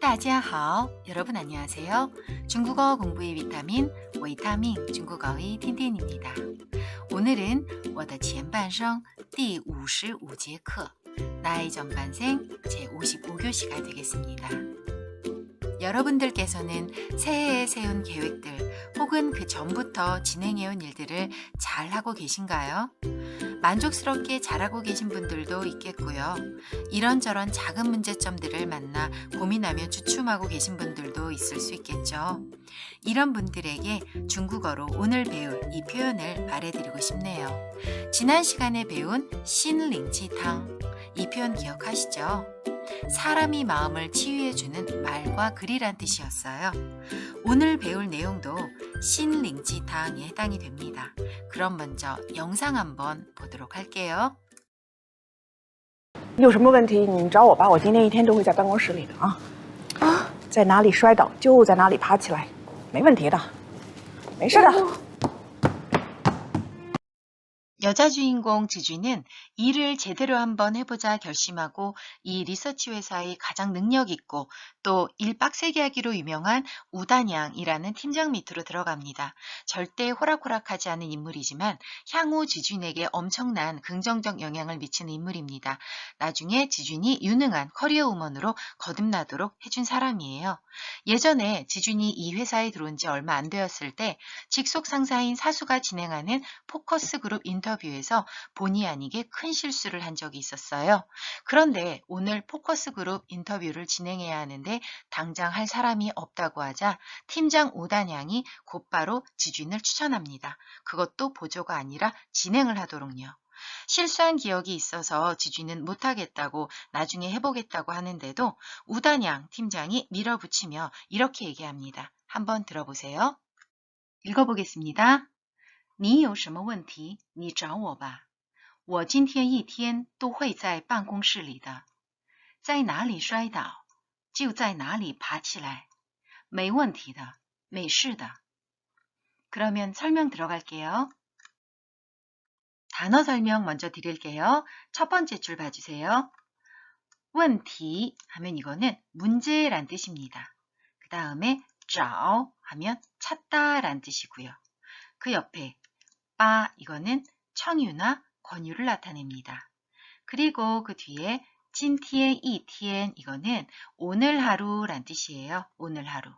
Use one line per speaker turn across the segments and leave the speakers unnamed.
大家好, 여러분 안녕하세요. 중국어 공부의 비타민,维他命 중국어의 틴틴입니다. 오늘은 我的前半生第55节课, 나의 전반생 제55교시가 되겠습니다. 여러분들께서는 새해에 세운 계획들 혹은 그 전부터 진행해온 일들을 잘 하고 계신가요? 만족스럽게 잘하고 계신 분들도 있겠고요. 이런저런 작은 문제점들을 만나 고민하며 주춤하고 계신 분들도 있을 수 있겠죠. 이런 분들에게 중국어로 오늘 배울 이 표현을 말해드리고 싶네요. 지난 시간에 배운 신링지탕, 이 표현 기억하시죠? 사람이 마음을 치유해주는 말과 글이란 뜻이었어요. 오늘 배울 내용도 신링지탕에 해당이 됩니다. 그럼 먼저 영상 한번 보도록 할게요.
有什么问题你找我吧，我今天一天都会在办公室里的啊。在哪里摔倒就在哪里爬起来，没问题的，没事的。
여자 주인공 지주는 일을 제대로 한번 해보자 결심하고 이 리서치 회사의 가장 능력 있고 또 일 빡세게 하기로 유명한 우단양이라는 팀장 밑으로 들어갑니다. 절대 호락호락하지 않은 인물이지만 향후 지준에게 엄청난 긍정적 영향을 미치는 인물입니다. 나중에 지준이 유능한 커리어 우먼으로 거듭나도록 해준 사람이에요. 예전에 지준이 이 회사에 들어온 지 얼마 안 되었을 때 직속 상사인 사수가 진행하는 포커스 그룹 인터뷰에서 본의 아니게 큰 실수를 한 적이 있었어요. 그런데 오늘 포커스 그룹 인터뷰를 진행해야 하는데 당장 할 사람이 없다고 하자 팀장 오단양이 곧바로 지준을 추천합니다. 그것도 보조가 아니라 진행을 하도록요. 실수한 기억이 있어서 지준은 못하겠다고 나중에 해보겠다고 하는데도 우단양 팀장이 밀어붙이며 이렇게 얘기합니다. 한번 들어보세요. 읽어보겠습니다. 你有什么问题你找我吧我今天一天都会在办公室里的在哪里摔倒就在哪里爬起来没问题的没事的 그러면 설명 들어갈게요. 단어 설명 먼저 드릴게요. 첫 번째 줄 봐주세요. 问题 하면 이거는 문제란 뜻입니다. 그 다음에 找 하면 찾다 란 뜻이고요. 그 옆에 빠 이거는 청유나 권유를 나타냅니다. 그리고 그 뒤에 今天一天 이거는 오늘 하루란 뜻이에요. 오늘 하루.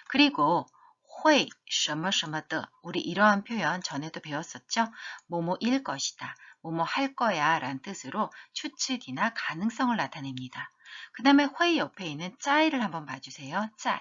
그리고 会什么什么的 우리 이러한 표현 전에도 배웠었죠. 뭐뭐일 것이다. 뭐뭐 할 거야 란 뜻으로 추측이나 가능성을 나타냅니다. 그 다음에 会 옆에 있는 在를 한번 봐주세요. 在.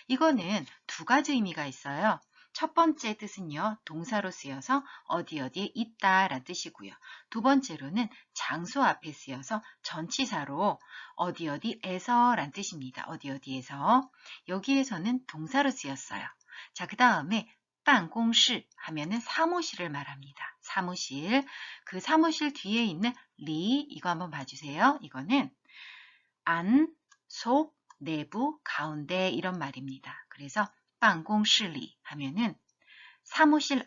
이거는 두 가지 의미가 있어요. 첫 번째 뜻은요. 동사로 쓰여서 어디 어디에 있다 란 뜻이고요. 두 번째로는 장소 앞에 쓰여서 전치사로 어디 어디에서 란 뜻입니다. 어디 어디에서. 여기에서는 동사로 쓰였어요. 자, 그 다음에 办公室 하면은 사무실을 말합니다. 사무실. 그 사무실 뒤에 있는 리 이거 한번 봐주세요. 이거는 안, 속, 내부, 가운데 이런 말입니다. 그래서 办公室里 하면은 사무실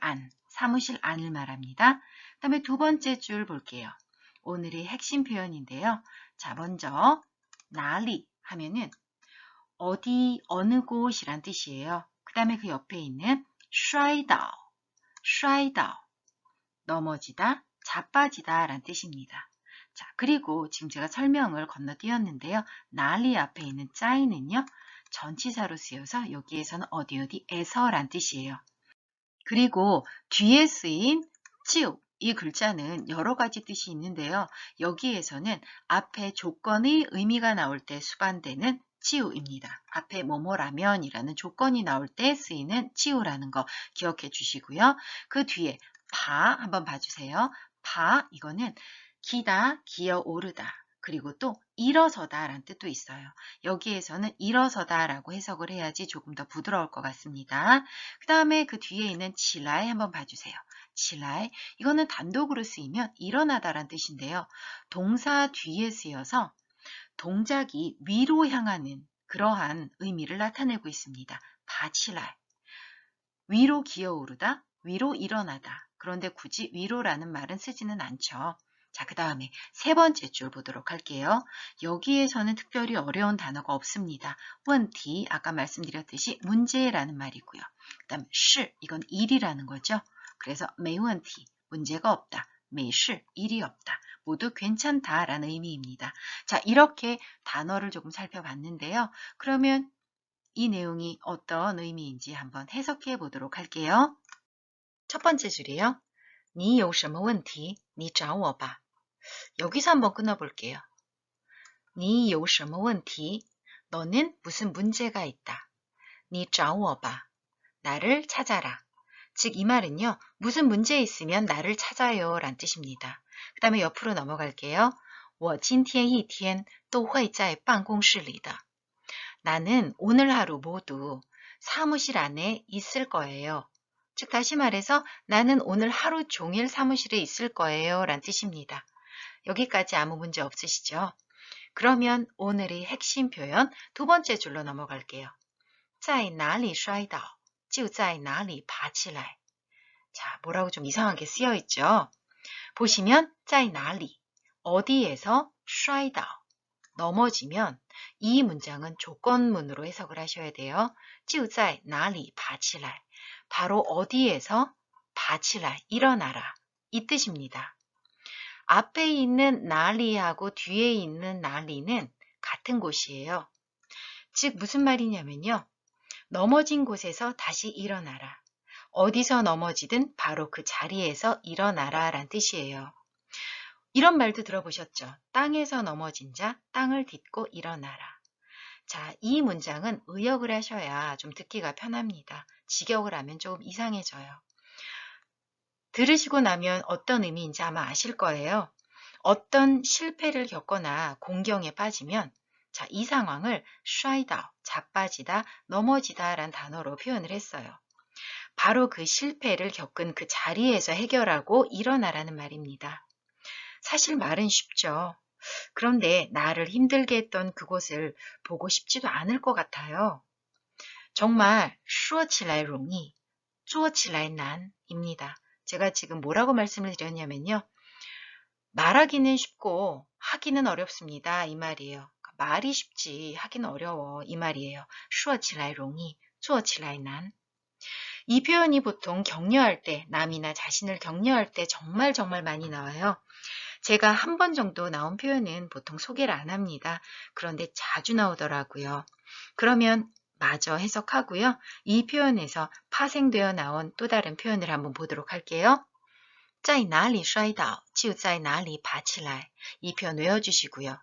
안을 말합니다. 그 다음에 두 번째 줄 볼게요. 오늘의 핵심 표현인데요. 자, 먼저 哪里 하면은 어디, 어느 곳이란 뜻이에요. 그 다음에 그 옆에 있는 摔倒 넘어지다, 자빠지다 란 뜻입니다. 자, 그리고 지금 제가 설명을 건너뛰었는데요. 哪里 앞에 있는 在는요. 전치사로 쓰여서 여기에서는 어디 어디에서 란 뜻이에요. 그리고 뒤에 쓰인 就 이 글자는 여러 가지 뜻이 있는데요. 여기에서는 앞에 조건의 의미가 나올 때 수반되는 就입니다. 앞에 뭐뭐라면이라는 조건이 나올 때 쓰이는 就라는 거 기억해 주시고요. 그 뒤에 파 한번 봐주세요. 파 이거는 기다, 기어 오르다. 그리고 또 일어서다 라는 뜻도 있어요. 여기에서는 일어서다 라고 해석을 해야지 조금 더 부드러울 것 같습니다. 그 다음에 그 뒤에 있는 起来 한번 봐주세요. 起来 이거는 단독으로 쓰이면 일어나다 라는 뜻인데요. 동사 뒤에 쓰여서 동작이 위로 향하는 그러한 의미를 나타내고 있습니다. 爬起来 위로 기어오르다, 위로 일어나다. 그런데 굳이 위로라는 말은 쓰지는 않죠. 자, 그 다음에 세 번째 줄 보도록 할게요. 여기에서는 특별히 어려운 단어가 없습니다. 问题, 아까 말씀드렸듯이 문제라는 말이고요. 그 다음 是, 이건 일이라는 거죠. 그래서 没问题, 문제가 없다. 没事, 일이 없다. 모두 괜찮다라는 의미입니다. 자, 이렇게 단어를 조금 살펴봤는데요. 그러면 이 내용이 어떤 의미인지 한번 해석해 보도록 할게요. 첫 번째 줄이요. 你有什么问题?你找我吧. 여기서 한번 끊어볼게요. 你有什么问题? 너는 무슨 문제가 있다. 你找我吧. 나를 찾아라. 즉, 이 말은요, 무슨 문제 있으면 나를 찾아요 란 뜻입니다. 그 다음에 옆으로 넘어갈게요. 我今天一天都会在办公室里的. 나는 오늘 하루 모두 사무실 안에 있을 거예요. 즉, 다시 말해서 나는 오늘 하루 종일 사무실에 있을 거예요 란 뜻입니다. 여기까지 아무 문제 없으시죠? 그러면 오늘의 핵심 표현 두 번째 줄로 넘어갈게요. 在哪里摔倒就在哪里爬起来. 자, 뭐라고 좀 이상하게 쓰여 있죠? 보시면 在哪里, 어디에서 摔倒, 넘어지면 이 문장은 조건문으로 해석을 하셔야 돼요. 就在哪里爬起来, 바로 어디에서 爬起来, 일어나라, 이 뜻입니다. 앞에 있는 나리하고 뒤에 있는 나리는 같은 곳이에요. 즉 무슨 말이냐면요. 넘어진 곳에서 다시 일어나라. 어디서 넘어지든 바로 그 자리에서 일어나라 란 뜻이에요. 이런 말도 들어보셨죠? 땅에서 넘어진 자, 땅을 딛고 일어나라. 자, 이 문장은 의역을 하셔야 좀 듣기가 편합니다. 직역을 하면 조금 이상해져요. 들으시고 나면 어떤 의미인지 아마 아실 거예요. 어떤 실패를 겪거나 공경에 빠지면 자, 이 상황을 摔倒, 자빠지다, 넘어지다 란 단어로 표현을 했어요. 바로 그 실패를 겪은 그 자리에서 해결하고 일어나라는 말입니다. 사실 말은 쉽죠. 그런데 나를 힘들게 했던 그곳을 보고 싶지도 않을 것 같아요. 정말 说起来容易, 做起来难입니다. 제가 지금 뭐라고 말씀을 드렸냐면요. 말하기는 쉽고 하기는 어렵습니다. 이 말이에요. 말이 쉽지 하기는 어려워. 이 말이에요. 说起来容易, 做起来难. 이 표현이 보통 격려할 때, 남이나 자신을 격려할 때 정말 많이 나와요. 제가 한 번 정도 나온 표현은 보통 소개를 안 합니다. 그런데 자주 나오더라고요. 그러면 마저 해석하고요. 이 표현에서 파생되어 나온 또 다른 표현을 한번 보도록 할게요. 在哪里摔倒就在哪里爬起来. 이 표현 외워주시고요.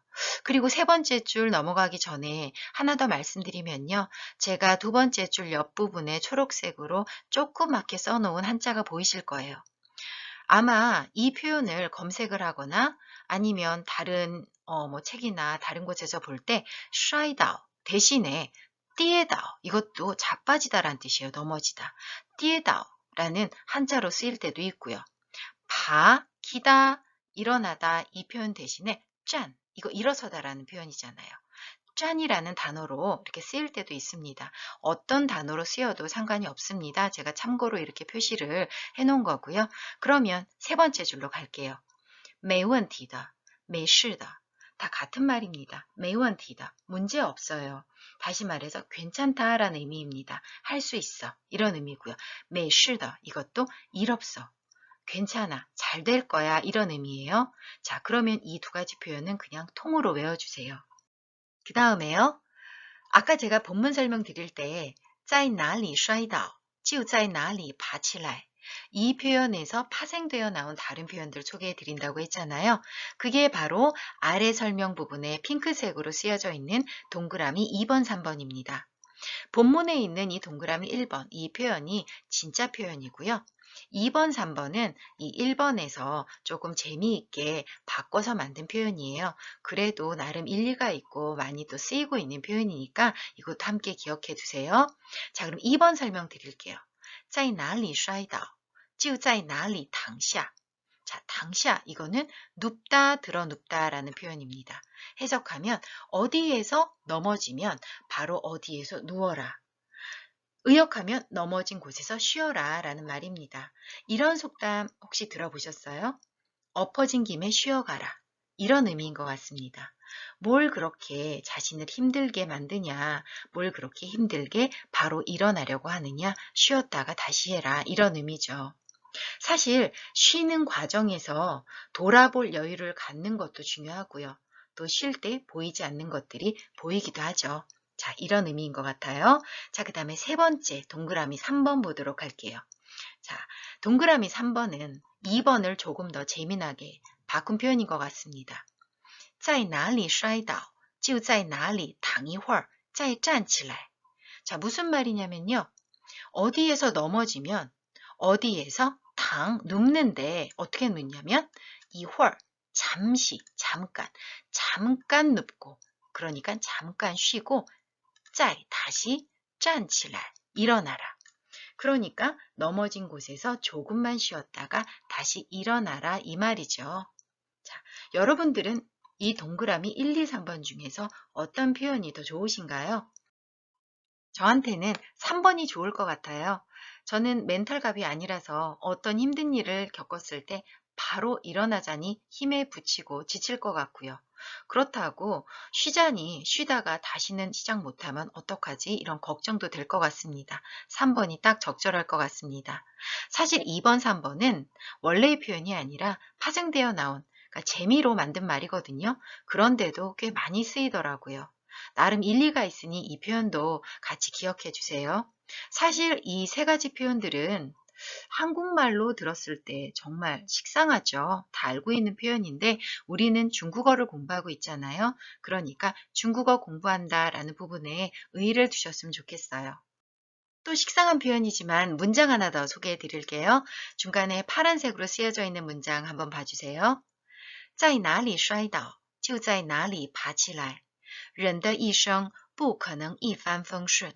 그리고 세 번째 줄 넘어가기 전에 하나 더 말씀드리면요. 제가 두 번째 줄 옆부분에 초록색으로 조그맣게 써놓은 한자가 보이실 거예요. 아마 이 표현을 검색을 하거나 아니면 다른 책이나 다른 곳에서 볼 때 摔倒 대신에 跌倒 이것도 자빠지다라는 뜻이에요. 넘어지다. 跌倒 라는 한자로 쓰일 때도 있고요. 바, 기다, 일어나다 이 표현 대신에 짠, 이거 일어서다라는 표현이잖아요. 짠이라는 단어로 이렇게 쓰일 때도 있습니다. 어떤 단어로 쓰여도 상관이 없습니다. 제가 참고로 이렇게 표시를 해놓은 거고요. 그러면 세 번째 줄로 갈게요. 没问题的, 没事的. 다 같은 말입니다. 没问题的, 문제 없어요. 다시 말해서 괜찮다라는 의미입니다. 할 수 있어, 이런 의미고요. 没事的, 이것도 일 없어. 괜찮아, 잘 될 거야, 이런 의미예요. 자, 그러면 이 두 가지 표현은 그냥 통으로 외워주세요. 그 다음에요. 아까 제가 본문 설명 드릴 때 在哪里摔倒就在哪里爬起来. 이 표현에서 파생되어 나온 다른 표현들 소개해 드린다고 했잖아요. 그게 바로 아래 설명 부분에 핑크색으로 쓰여져 있는 동그라미 2번, 3번입니다. 본문에 있는 이 동그라미 1번, 이 표현이 진짜 표현이고요. 2번, 3번은 이 1번에서 조금 재미있게 바꿔서 만든 표현이에요. 그래도 나름 일리가 있고 많이 또 쓰이고 있는 표현이니까 이것도 함께 기억해 두세요. 자, 그럼 2번 설명 드릴게요. 在哪里摔倒就在哪里躺下. 자, 당샤 이거는 눕다, 들어 눕다라는 표현입니다. 해석하면 어디에서 넘어지면 바로 어디에서 누워라. 의역하면 넘어진 곳에서 쉬어라 라는 말입니다. 이런 속담 혹시 들어보셨어요? 엎어진 김에 쉬어가라. 이런 의미인 것 같습니다. 뭘 그렇게 자신을 힘들게 만드냐, 뭘 그렇게 힘들게 바로 일어나려고 하느냐, 쉬었다가 다시 해라. 이런 의미죠. 사실 쉬는 과정에서 돌아볼 여유를 갖는 것도 중요하고요. 또 쉴 때 보이지 않는 것들이 보이기도 하죠. 자, 이런 의미인 것 같아요. 자, 그 다음에 세 번째 동그라미 3번 보도록 할게요. 자, 동그라미 3번은 2번을 조금 더 재미나게 바꾼 표현인 것 같습니다. 在哪里摔倒就在哪里躺一会儿再站起来. 자, 무슨 말이냐면요. 어디에서 넘어지면 어디에서 눕는데 어떻게 눕냐면 一会儿 잠시, 잠깐 눕고 그러니까 잠깐 쉬고 再 다시 站起来 일어나라. 그러니까 넘어진 곳에서 조금만 쉬었다가 다시 일어나라 이 말이죠. 자, 여러분들은 이 동그라미 1, 2, 3번 중에서 어떤 표현이 더 좋으신가요? 저한테는 3번이 좋을 것 같아요. 저는 멘탈갑이 아니라서 어떤 힘든 일을 겪었을 때 바로 일어나자니 힘에 부치고 지칠 것 같고요. 그렇다고 쉬자니 쉬다가 다시는 시작 못하면 어떡하지? 이런 걱정도 될 것 같습니다. 3번이 딱 적절할 것 같습니다. 사실 2번, 3번은 원래의 표현이 아니라 파생되어 나온 그러니까 재미로 만든 말이거든요. 그런데도 꽤 많이 쓰이더라고요. 나름 일리가 있으니 이 표현도 같이 기억해 주세요. 사실 이 세 가지 표현들은 한국말로 들었을 때 정말 식상하죠. 다 알고 있는 표현인데 우리는 중국어를 공부하고 있잖아요. 그러니까 중국어 공부한다라는 부분에 의의를 두셨으면 좋겠어요. 또 식상한 표현이지만 문장 하나 더 소개해 드릴게요. 중간에 파란색으로 쓰여져 있는 문장 한번 봐주세요. 在哪里摔倒就在哪里爬起来人的一生不可能一帆风顺.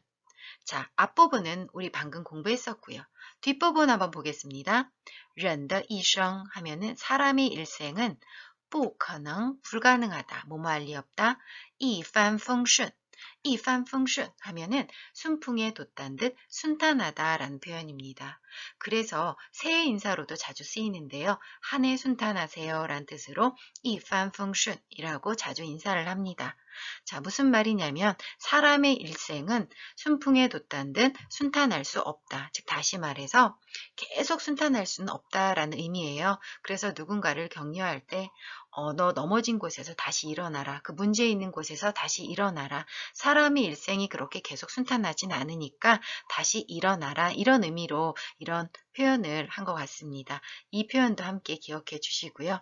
자, 앞부분은 우리 방금 공부했었고요. 뒷부분 한번 보겠습니다. 人的一生 하면은 사람의 일생은 不可能 불가능하다, 뭐뭐할 리 없다. 一帆风顺 一帆风顺 하면은 순풍에 돋단 듯 순탄하다라는 표현입니다. 그래서 새해 인사로도 자주 쓰이는데요. 한 해 순탄하세요 라는 뜻으로 一帆风顺이라고 자주 인사를 합니다. 자, 무슨 말이냐면 사람의 일생은 순풍에 돋단 듯 순탄할 수 없다. 즉 다시 말해서 계속 순탄할 수는 없다라는 의미예요. 그래서 누군가를 격려할 때 너 넘어진 곳에서 다시 일어나라. 그 문제 있는 곳에서 다시 일어나라. 사람의 일생이 그렇게 계속 순탄하진 않으니까 다시 일어나라. 이런 의미로 이런 표현을 한 것 같습니다. 이 표현도 함께 기억해 주시고요.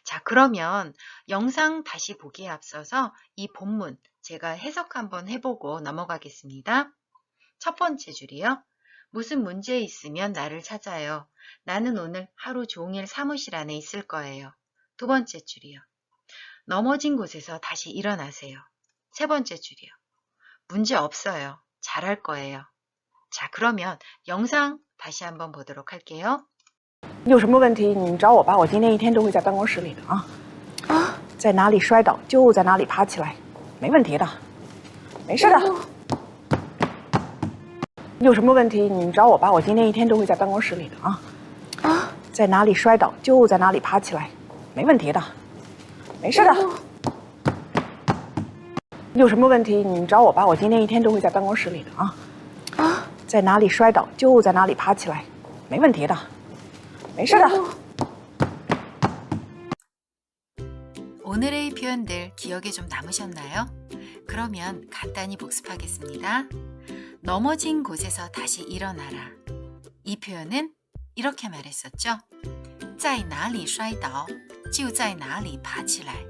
자, 그러면 영상 다시 보기에 앞서서 이 본문 제가 해석 한번 해보고 넘어가겠습니다. 첫 번째 줄이요. 무슨 문제 있으면 나를 찾아요. 나는 오늘 하루 종일 사무실 안에 있을 거예요. 두 번째 줄이요. 넘어진 곳에서 다시 일어나세요. 세 번째 줄이요. 문제 없어요. 잘할 거예요. 자, 그러면 영상 다시 한번 보도록 할게요.
有什么问题你找我吧，我今天一天都会在办公室里的啊。在哪里摔倒就在哪里爬起来，没问题的，没事的。有什么问题你找我吧，我今天一天都会在办公室里的啊。在哪里摔倒就在哪里爬起来，没问题的，没事的。有什么问题你找我吧，我今天一天都会在办公室里的啊。在哪里摔倒就在哪里爬起来，没问题的，没事的。
오늘의 표현들 기억에 좀 남으셨나요? 그러면 간단히 복습하겠습니다. 넘어진 곳에서 다시 일어나라. 이 표현은 이렇게 말했었죠. 在哪里摔倒就在哪里爬起来.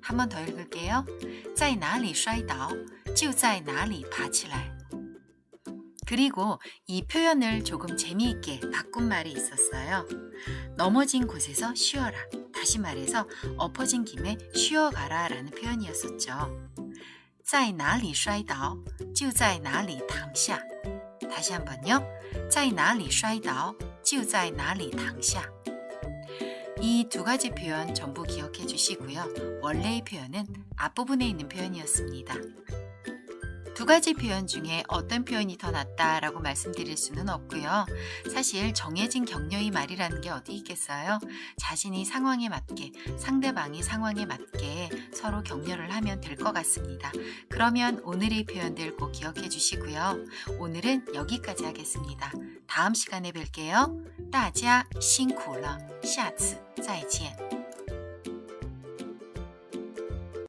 한 번 더 읽을게요. 在哪里摔倒就在哪里爬起来. 그리고 이 표현을 조금 재미있게 바꾼 말이 있었어요. 넘어진 곳에서 쉬어라. 다시 말해서 엎어진 김에 쉬어가라 라는 표현이었었죠. 在哪里摔倒就在哪里躺下. 다시 한번요. 在哪里摔倒就在哪里躺下. 이 두 가지 표현 전부 기억해 주시고요. 원래의 표현은 앞부분에 있는 표현이었습니다. 두 가지 표현 중에 어떤 표현이 더 낫다라고 말씀드릴 수는 없고요. 사실 정해진 격려의 말이라는 게 어디 있겠어요? 자신이 상황에 맞게, 상대방이 상황에 맞게 서로 격려를 하면 될 것 같습니다. 그러면 오늘의 표현들 꼭 기억해 주시고요. 오늘은 여기까지 하겠습니다. 다음 시간에 뵐게요. 大家辛苦了，下次再见。